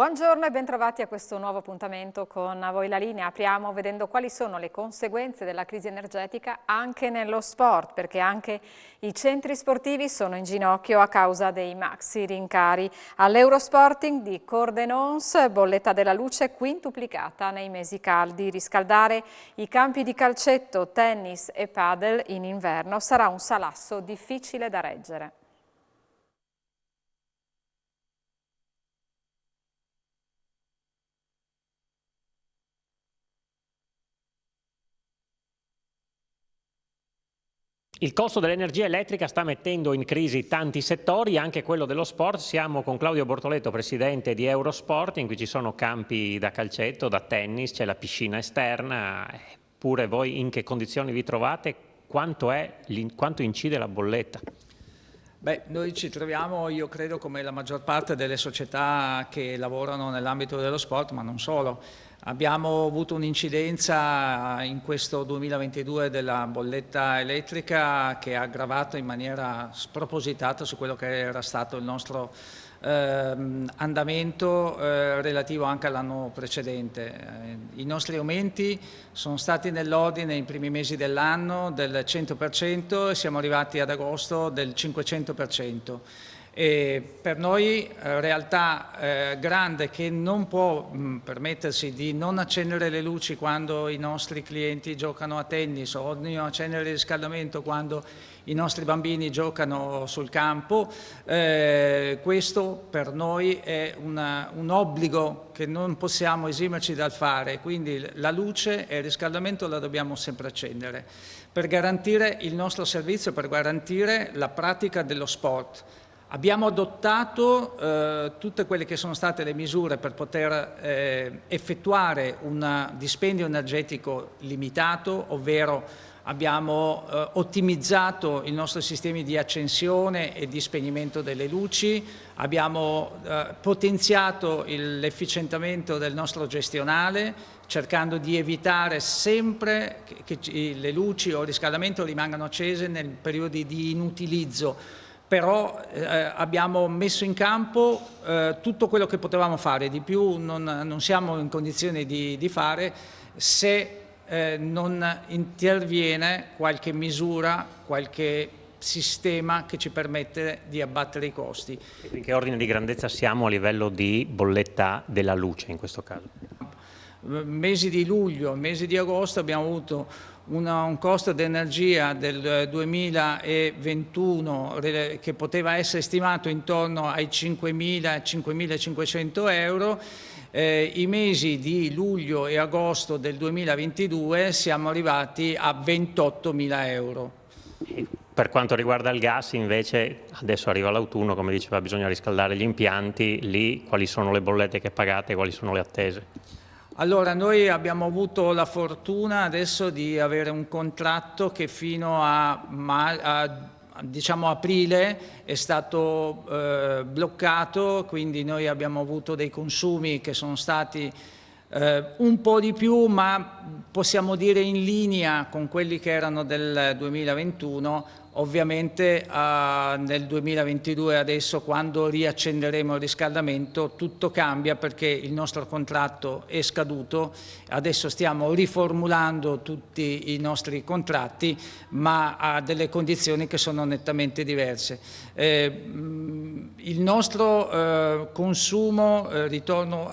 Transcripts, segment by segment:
Buongiorno e bentrovati a questo nuovo appuntamento con Voi la Linea. Apriamo vedendo quali sono le conseguenze della crisi energetica anche nello sport, perché anche i centri sportivi sono in ginocchio a causa dei maxi rincari. All'Eurosporting di Cordenons, bolletta della luce quintuplicata nei mesi caldi. Riscaldare i campi di calcetto, tennis e padel in inverno sarà un salasso difficile da reggere. Il costo dell'energia elettrica sta mettendo in crisi tanti settori, anche quello dello sport. Siamo con Claudio Bortoleto, presidente di Eurosport, in cui ci sono campi da calcetto, da tennis, c'è la piscina esterna. Pure voi in che condizioni vi trovate? Quanto incide la bolletta? Beh, noi ci troviamo, io credo, come la maggior parte delle società che lavorano nell'ambito dello sport, ma non solo. Abbiamo avuto un'incidenza in questo 2022 della bolletta elettrica che ha aggravato in maniera spropositata su quello che era stato il nostro andamento relativo anche all'anno precedente. I nostri aumenti sono stati nell'ordine nei primi mesi dell'anno del 100% e siamo arrivati ad agosto del 500%. E per noi realtà grande che non può permettersi di non accendere le luci quando i nostri clienti giocano a tennis o di non accendere il riscaldamento quando i nostri bambini giocano sul campo, questo per noi è un obbligo che non possiamo esimerci dal fare, quindi la luce e il riscaldamento la dobbiamo sempre accendere per garantire il nostro servizio, per garantire la pratica dello sport. Abbiamo adottato tutte quelle che sono state le misure per poter effettuare un dispendio energetico limitato, ovvero abbiamo ottimizzato i nostri sistemi di accensione e di spegnimento delle luci, abbiamo potenziato l'efficientamento del nostro gestionale, cercando di evitare sempre che le luci o il riscaldamento rimangano accese nel periodo di inutilizzo. Però abbiamo messo in campo tutto quello che potevamo fare, di più non siamo in condizione di fare se non interviene qualche misura, qualche sistema che ci permette di abbattere i costi. In che ordine di grandezza siamo a livello di bolletta della luce in questo caso? Mesi di luglio, mesi di agosto abbiamo avuto un costo d'energia del 2021 che poteva essere stimato intorno ai 5.000-5.500 euro. I mesi di luglio e agosto del 2022 siamo arrivati a 28.000 euro. Per quanto riguarda il gas invece, adesso arriva l'autunno, come diceva, bisogna riscaldare gli impianti. Lì quali sono le bollette che pagate, quali sono le attese? Allora, noi abbiamo avuto la fortuna adesso di avere un contratto che fino a diciamo aprile è stato bloccato, quindi noi abbiamo avuto dei consumi che sono stati un po' di più, ma possiamo dire in linea con quelli che erano del 2021. Ovviamente nel 2022 adesso, quando riaccenderemo il riscaldamento, tutto cambia perché il nostro contratto è scaduto. Adesso stiamo riformulando tutti i nostri contratti, ma a delle condizioni che sono nettamente diverse. Il nostro consumo, ritorno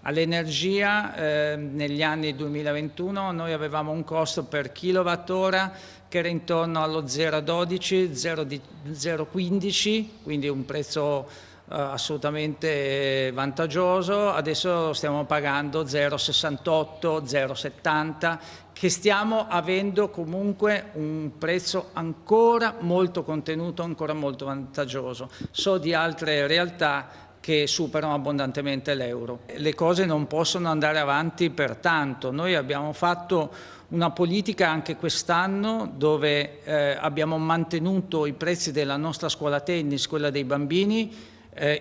all'energia, negli anni 2021 noi avevamo un costo per kilowattora che era intorno allo 0,12, 0,15, quindi un prezzo assolutamente vantaggioso. Adesso lo stiamo pagando 0,68, 0,70, che stiamo avendo comunque un prezzo ancora molto contenuto, ancora molto vantaggioso. So di altre realtà che superano abbondantemente l'euro. Le cose non possono andare avanti per tanto. Noi abbiamo fatto una politica anche quest'anno dove abbiamo mantenuto i prezzi della nostra scuola tennis, quella dei bambini,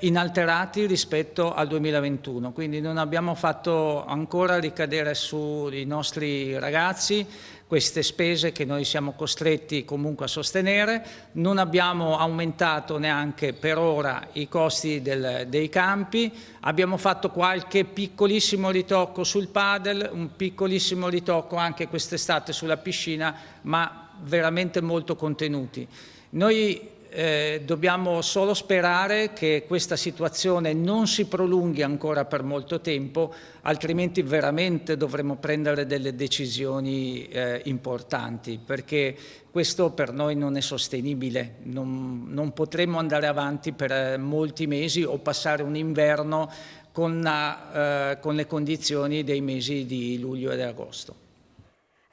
inalterati rispetto al 2021, quindi non abbiamo fatto ancora ricadere sui nostri ragazzi queste spese che noi siamo costretti comunque a sostenere, non abbiamo aumentato neanche per ora i costi dei campi, abbiamo fatto qualche piccolissimo ritocco sul padel, un piccolissimo ritocco anche quest'estate sulla piscina, ma veramente molto contenuti. Noi dobbiamo solo sperare che questa situazione non si prolunghi ancora per molto tempo, altrimenti veramente dovremo prendere delle decisioni importanti, perché questo per noi non è sostenibile, non potremo andare avanti per molti mesi o passare un inverno con le condizioni dei mesi di luglio ed agosto.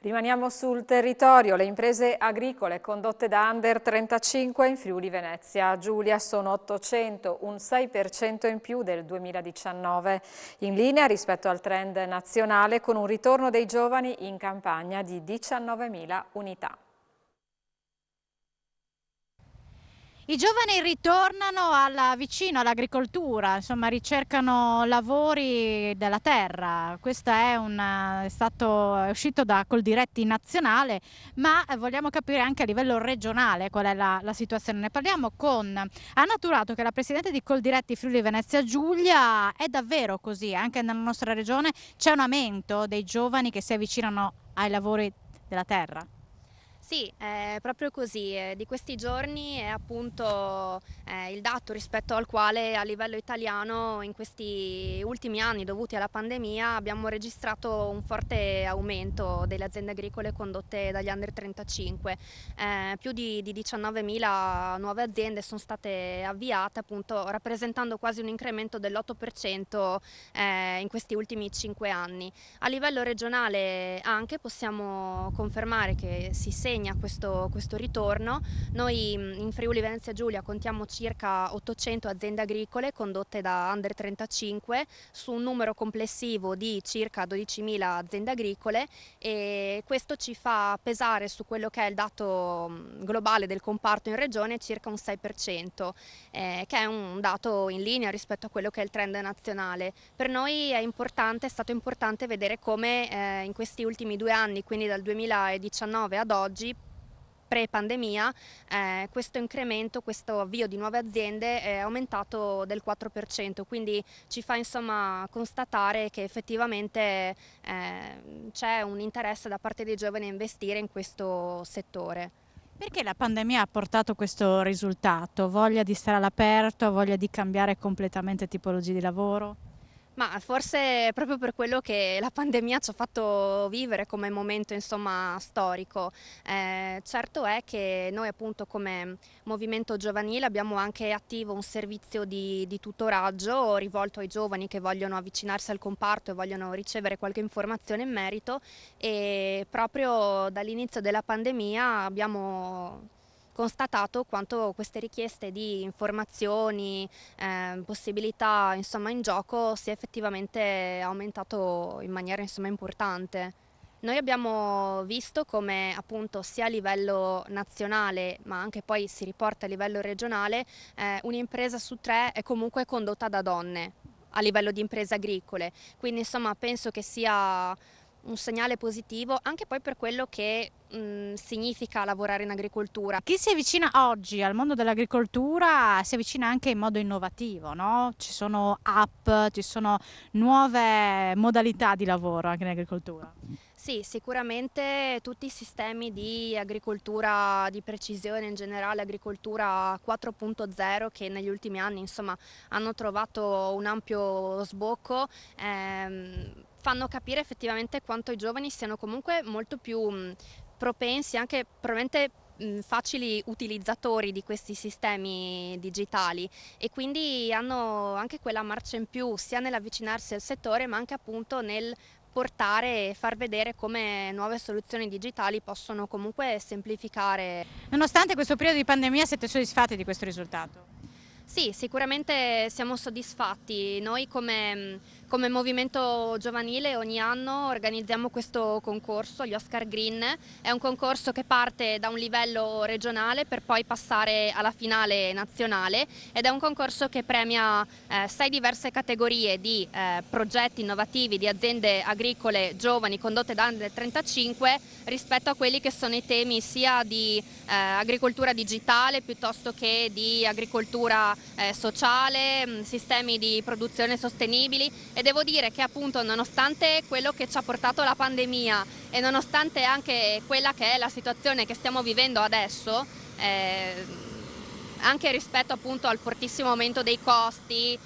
Rimaniamo sul territorio. Le imprese agricole condotte da Under 35 in Friuli Venezia Giulia sono 800, un 6% in più del 2019, in linea rispetto al trend nazionale con un ritorno dei giovani in campagna di 19.000 unità. I giovani ritornano vicino all'agricoltura, insomma ricercano lavori della terra. Questo è uscito da Coldiretti nazionale, ma vogliamo capire anche a livello regionale qual è la situazione. Ne parliamo con Anna Turato, che è la presidente di Coldiretti Friuli Venezia Giulia. È davvero così? Anche nella nostra regione c'è un aumento dei giovani che si avvicinano ai lavori della terra? Sì, è proprio così. Di questi giorni è appunto il dato rispetto al quale a livello italiano in questi ultimi anni dovuti alla pandemia abbiamo registrato un forte aumento delle aziende agricole condotte dagli Under 35. Più di 19.000 nuove aziende sono state avviate, appunto rappresentando quasi un incremento dell'8% in questi ultimi 5 anni. A livello regionale anche possiamo confermare che si segna questo ritorno. Noi in Friuli Venezia Giulia contiamo circa 800 aziende agricole condotte da Under 35 su un numero complessivo di circa 12.000 aziende agricole, e questo ci fa pesare su quello che è il dato globale del comparto in regione circa un 6%, che è un dato in linea rispetto a quello che è il trend nazionale. Per noi è stato importante vedere come in questi ultimi 2 anni, quindi dal 2019 ad oggi, pre-pandemia, questo incremento, questo avvio di nuove aziende è aumentato del 4%, quindi ci fa insomma constatare che effettivamente c'è un interesse da parte dei giovani a investire in questo settore. Perché la pandemia ha portato questo risultato? Voglia di stare all'aperto, voglia di cambiare completamente tipologie di lavoro? Ma forse proprio per quello che la pandemia ci ha fatto vivere come momento insomma storico. Certo è che noi appunto come movimento giovanile abbiamo anche attivo un servizio di tutoraggio rivolto ai giovani che vogliono avvicinarsi al comparto e vogliono ricevere qualche informazione in merito, e proprio dall'inizio della pandemia abbiamo constatato quanto queste richieste di informazioni, possibilità insomma in gioco sia effettivamente aumentato in maniera insomma importante. Noi abbiamo visto come appunto sia a livello nazionale ma anche poi si riporta a livello regionale un'impresa su 3 è comunque condotta da donne a livello di imprese agricole, quindi insomma penso che sia un segnale positivo anche poi per quello che significa lavorare in agricoltura. Chi si avvicina oggi al mondo dell'agricoltura si avvicina anche in modo innovativo, no? Ci sono app, ci sono nuove modalità di lavoro anche in agricoltura. Sì, sicuramente tutti i sistemi di agricoltura di precisione, in generale agricoltura 4.0, che negli ultimi anni insomma hanno trovato un ampio sbocco, fanno capire effettivamente quanto i giovani siano comunque molto più propensi, anche probabilmente facili utilizzatori di questi sistemi digitali, e quindi hanno anche quella marcia in più sia nell'avvicinarsi al settore ma anche appunto nel portare e far vedere come nuove soluzioni digitali possono comunque semplificare. Nonostante questo periodo di pandemia, siete soddisfatti di questo risultato? Sì, sicuramente siamo soddisfatti. Noi come Come movimento giovanile ogni anno organizziamo questo concorso, gli Oscar Green. È un concorso che parte da un livello regionale per poi passare alla finale nazionale ed è un concorso che premia 6 diverse categorie di progetti innovativi di aziende agricole giovani condotte da Under 35 rispetto a quelli che sono i temi sia di agricoltura digitale piuttosto che di agricoltura sociale, sistemi di produzione sostenibili. E devo dire che appunto nonostante quello che ci ha portato la pandemia e nonostante anche quella che è la situazione che stiamo vivendo adesso, anche rispetto appunto al fortissimo aumento dei costi,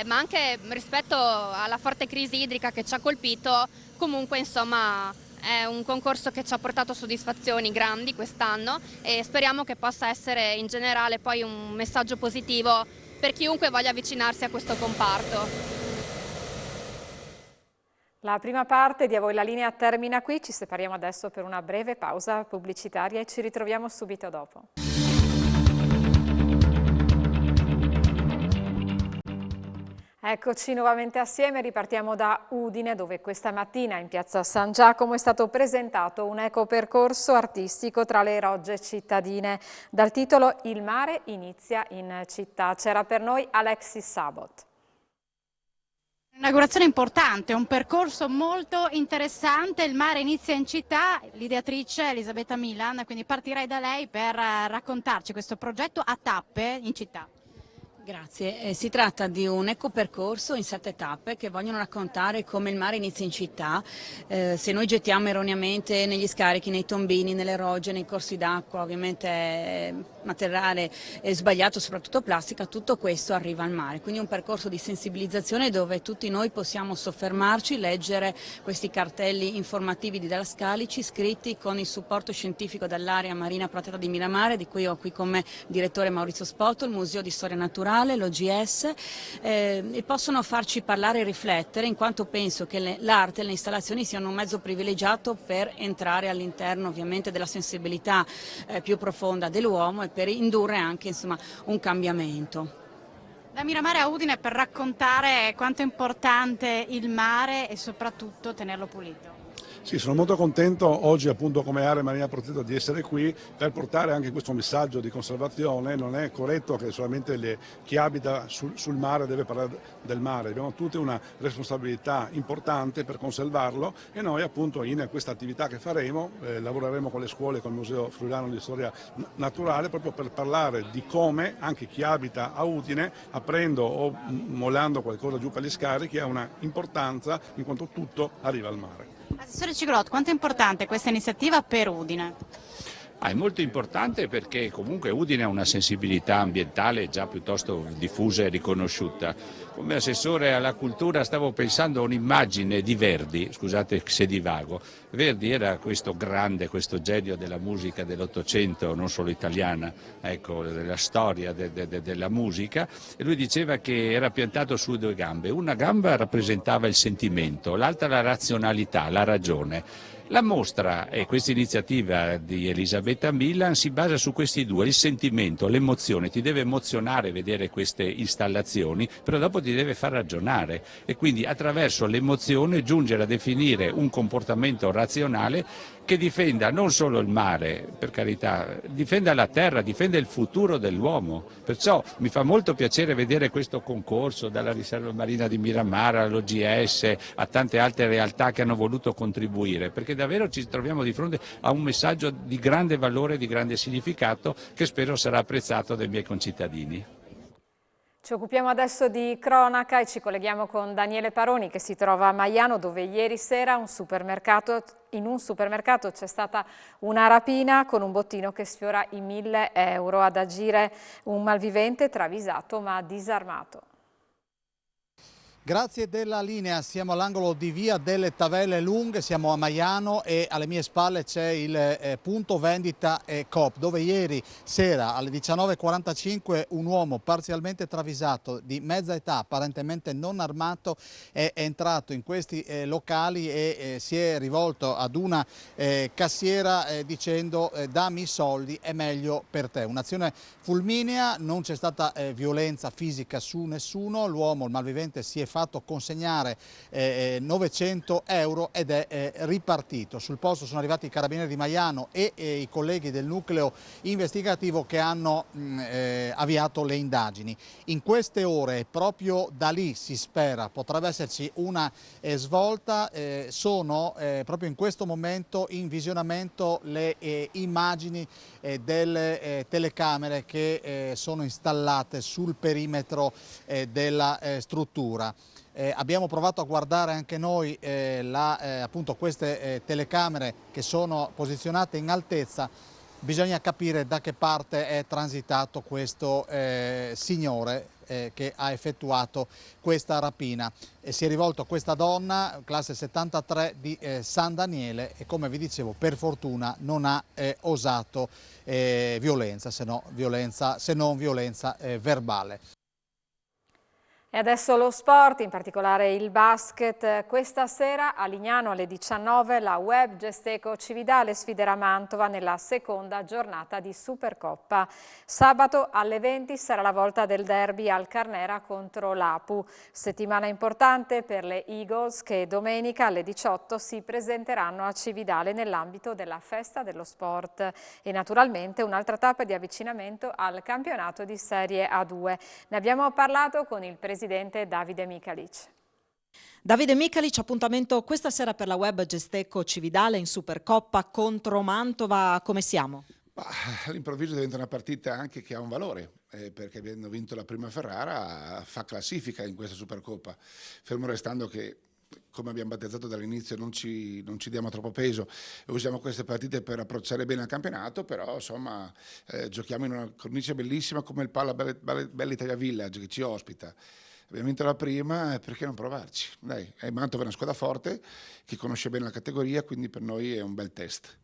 ma anche rispetto alla forte crisi idrica che ci ha colpito, comunque insomma è un concorso che ci ha portato soddisfazioni grandi quest'anno e speriamo che possa essere in generale poi un messaggio positivo per chiunque voglia avvicinarsi a questo comparto. La prima parte di A voi la linea termina qui, ci separiamo adesso per una breve pausa pubblicitaria e ci ritroviamo subito dopo. Eccoci nuovamente assieme, ripartiamo da Udine dove questa mattina in piazza San Giacomo è stato presentato un ecopercorso artistico tra le rogge cittadine dal titolo Il mare inizia in città. C'era per noi Alexis Sabot. Un'inaugurazione importante, un percorso molto interessante, il mare inizia in città, l'ideatrice Elisabetta Milan, quindi partirei da lei per raccontarci questo progetto a tappe in città. Grazie, si tratta di un ecopercorso in 7 tappe che vogliono raccontare come il mare inizia in città. Se noi gettiamo erroneamente negli scarichi, nei tombini, nelle rogge, nei corsi d'acqua, ovviamente materiale sbagliato, soprattutto plastica, tutto questo arriva al mare. Quindi un percorso di sensibilizzazione dove tutti noi possiamo soffermarci, leggere questi cartelli informativi didascalici scritti con il supporto scientifico dall'area marina protetta di Miramare, di cui ho qui come direttore Maurizio Spotto, il Museo di Storia Naturale, l'OGS, e possono farci parlare e riflettere, in quanto penso che l'arte e le installazioni siano un mezzo privilegiato per entrare all'interno ovviamente della sensibilità più profonda dell'uomo e per indurre anche insomma, un cambiamento. Da Miramare a Udine per raccontare quanto è importante il mare e soprattutto tenerlo pulito. Sì, sono molto contento oggi appunto come area marina protetta di essere qui per portare anche questo messaggio di conservazione. Non è corretto che solamente chi abita sul mare deve parlare del mare, abbiamo tutti una responsabilità importante per conservarlo e noi appunto in questa attività che faremo lavoreremo con le scuole, con il Museo Friulano di Storia Naturale proprio per parlare di come anche chi abita a Udine, aprendo o mollando qualcosa giù per gli scarichi, ha una importanza in quanto tutto arriva al mare. Assessore Cigrot, quanto è importante questa iniziativa per Udine? È molto importante perché comunque Udine ha una sensibilità ambientale già piuttosto diffusa e riconosciuta. Come assessore alla cultura stavo pensando a un'immagine di Verdi, scusate se divago. Verdi era questo grande, questo genio della musica dell'Ottocento, non solo italiana, ecco, della storia della musica, e lui diceva che era piantato su 2 gambe. Una gamba rappresentava il sentimento, l'altra la razionalità, la ragione. La mostra e questa iniziativa di Elisabetta Milan si basa su questi 2, il sentimento, l'emozione, ti deve emozionare vedere queste installazioni, però dopo ti deve far ragionare e quindi attraverso l'emozione giungere a definire un comportamento razionale che difenda non solo il mare, per carità, difenda la terra, difenda il futuro dell'uomo. Perciò mi fa molto piacere vedere questo concorso dalla riserva marina di Miramare all'OGS a tante altre realtà che hanno voluto contribuire, perché davvero ci troviamo di fronte a un messaggio di grande valore, di grande significato che spero sarà apprezzato dai miei concittadini. Ci occupiamo adesso di cronaca e ci colleghiamo con Daniele Paroni che si trova a Maiano dove ieri sera in un supermercato c'è stata una rapina con un bottino che sfiora i 1.000 euro, ad agire un malvivente travisato ma disarmato. Grazie della linea, siamo all'angolo di via delle Tavelle Lunghe, siamo a Maiano e alle mie spalle c'è il punto vendita Coop, dove ieri sera alle 19:45 un uomo parzialmente travisato di mezza età, apparentemente non armato, è entrato in questi locali e si è rivolto ad una cassiera dicendo dammi i soldi, è meglio per te. Un'azione fulminea, non c'è stata violenza fisica su nessuno, l'uomo, il malvivente, si è fatto consegnare 900 euro ed è ripartito. Sul posto sono arrivati i carabinieri di Maiano e i colleghi del nucleo investigativo che hanno avviato le indagini. In queste ore, proprio da lì si spera potrebbe esserci una svolta, sono proprio in questo momento in visionamento le immagini delle telecamere che sono installate sul perimetro della struttura. Abbiamo provato a guardare anche noi appunto queste telecamere che sono posizionate in altezza. Bisogna capire da che parte è transitato questo signore che ha effettuato questa rapina. Si è rivolto a questa donna, classe 73 di San Daniele, e come vi dicevo per fortuna non ha osato violenza, se non violenza verbale. E adesso lo sport, in particolare il basket. Questa sera a Lignano alle 19 la Web Gesteco Cividale sfiderà Mantova nella seconda giornata di Supercoppa. Sabato alle 20 sarà la volta del derby al Carnera contro l'Apu. Settimana importante per le Eagles che domenica alle 18 si presenteranno a Cividale nell'ambito della Festa dello Sport e naturalmente un'altra tappa di avvicinamento al campionato di Serie A2. Ne abbiamo parlato con il presidente Davide Micalic. Davide Micalic, appuntamento questa sera per la Web Gesteco Cividale in Supercoppa contro Mantova. Come siamo? All'improvviso diventa una partita anche che ha un valore, perché avendo vinto la prima Ferrara fa classifica in questa Supercoppa, fermo restando che, come abbiamo battezzato dall'inizio, non ci diamo troppo peso e usiamo queste partite per approcciare bene al campionato, però insomma giochiamo in una cornice bellissima come il Palla Bella Italia Village che ci ospita. Abbiamo vinto la prima, perché non provarci? Dai, Mantova è una squadra forte che conosce bene la categoria, quindi per noi è un bel test.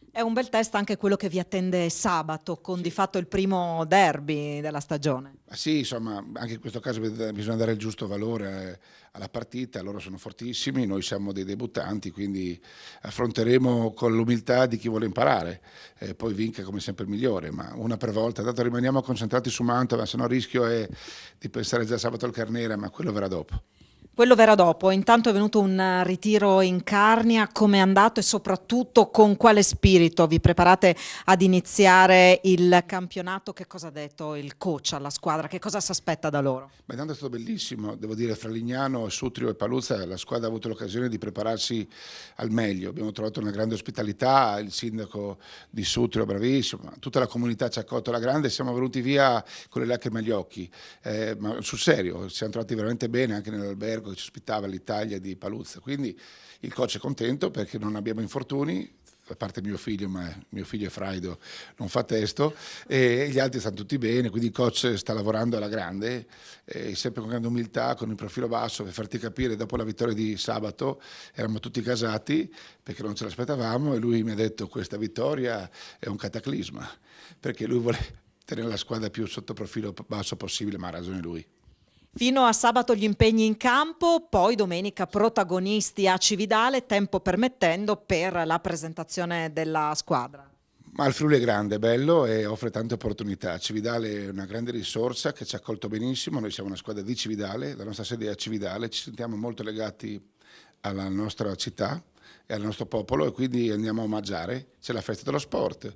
È un bel test anche quello che vi attende sabato, con di fatto il primo derby della stagione. Sì, insomma, anche in questo caso bisogna dare il giusto valore alla partita, loro sono fortissimi, noi siamo dei debuttanti, quindi affronteremo con l'umiltà di chi vuole imparare, poi vinca come sempre il migliore, ma una per volta, tanto rimaniamo concentrati su Mantova, se no il rischio è di pensare già sabato al Carnera, ma quello verrà dopo. Quello verrà dopo. Intanto è venuto un ritiro in Carnia, come è andato e soprattutto con quale spirito vi preparate ad iniziare il campionato? Che cosa ha detto il coach alla squadra? Che cosa si aspetta da loro? Ma intanto è stato bellissimo, devo dire, fra Lignano, Sutrio e Paluzza la squadra ha avuto l'occasione di prepararsi al meglio. Abbiamo trovato una grande ospitalità, il sindaco di Sutrio bravissimo, tutta la comunità ci ha accolto alla grande, siamo venuti via con le lacrime agli occhi, ma sul serio, ci siamo trovati veramente bene anche nell'albergo che ci ospitava l'Italia di Paluzza, quindi il coach è contento perché non abbiamo infortuni, a parte mio figlio, ma mio figlio è fraido, non fa testo, e gli altri stanno tutti bene, quindi il coach sta lavorando alla grande, sempre con grande umiltà, con il profilo basso, per farti capire, dopo la vittoria di sabato eravamo tutti casati perché non ce l'aspettavamo e lui mi ha detto questa vittoria è un cataclisma, perché lui vuole tenere la squadra più sotto profilo basso possibile, ma ha ragione lui. Fino a sabato gli impegni in campo, poi domenica protagonisti a Cividale, tempo permettendo, per la presentazione della squadra. Ma il Friuli è grande, è bello e offre tante opportunità. Cividale è una grande risorsa che ci ha accolto benissimo, noi siamo una squadra di Cividale, la nostra sede è a Cividale, ci sentiamo molto legati alla nostra città e al nostro popolo e quindi andiamo a omaggiare, c'è la festa dello sport,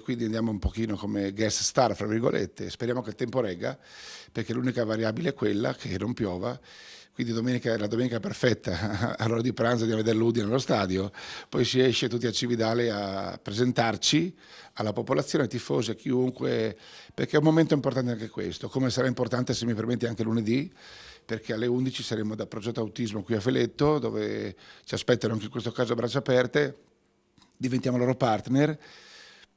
quindi andiamo un pochino come guest star, fra virgolette, speriamo che il tempo regga perché l'unica variabile è quella che non piova, quindi la domenica perfetta, all'ora di pranzo andiamo a vedere l'Udine allo stadio, poi si esce tutti a Cividale a presentarci alla popolazione, ai tifosi, a chiunque, perché è un momento importante anche questo, come sarà importante, se mi permetti, anche lunedì, perché alle 11 saremo da Progetto Autismo qui a Feletto, dove ci aspettano anche in questo caso a braccia aperte, diventiamo loro partner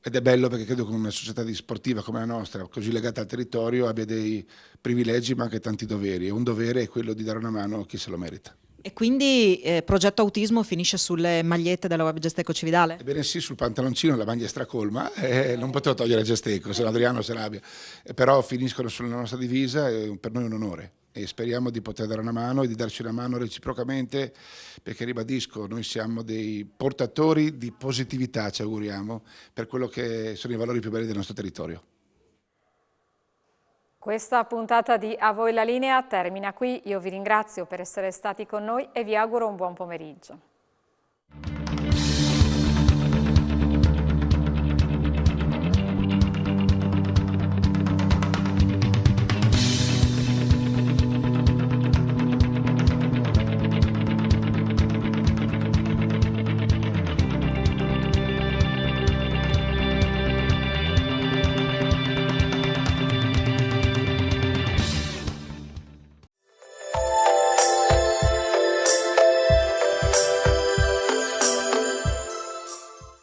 ed è bello perché credo che una società sportiva come la nostra, così legata al territorio, abbia dei privilegi ma anche tanti doveri e un dovere è quello di dare una mano a chi se lo merita. E quindi Progetto Autismo finisce sulle magliette della Web Gesteco Cividale? Ebbene sì, sul pantaloncino la maglia è stracolma, non potevo togliere Gesteco, se no Adriano se l'abbia, però finiscono sulla nostra divisa e per noi è un onore. E speriamo di poter dare una mano e di darci una mano reciprocamente perché ribadisco, noi siamo dei portatori di positività, ci auguriamo, per quello che sono i valori più belli del nostro territorio. Questa puntata di A voi la linea termina qui. Io vi ringrazio per essere stati con noi e vi auguro un buon pomeriggio.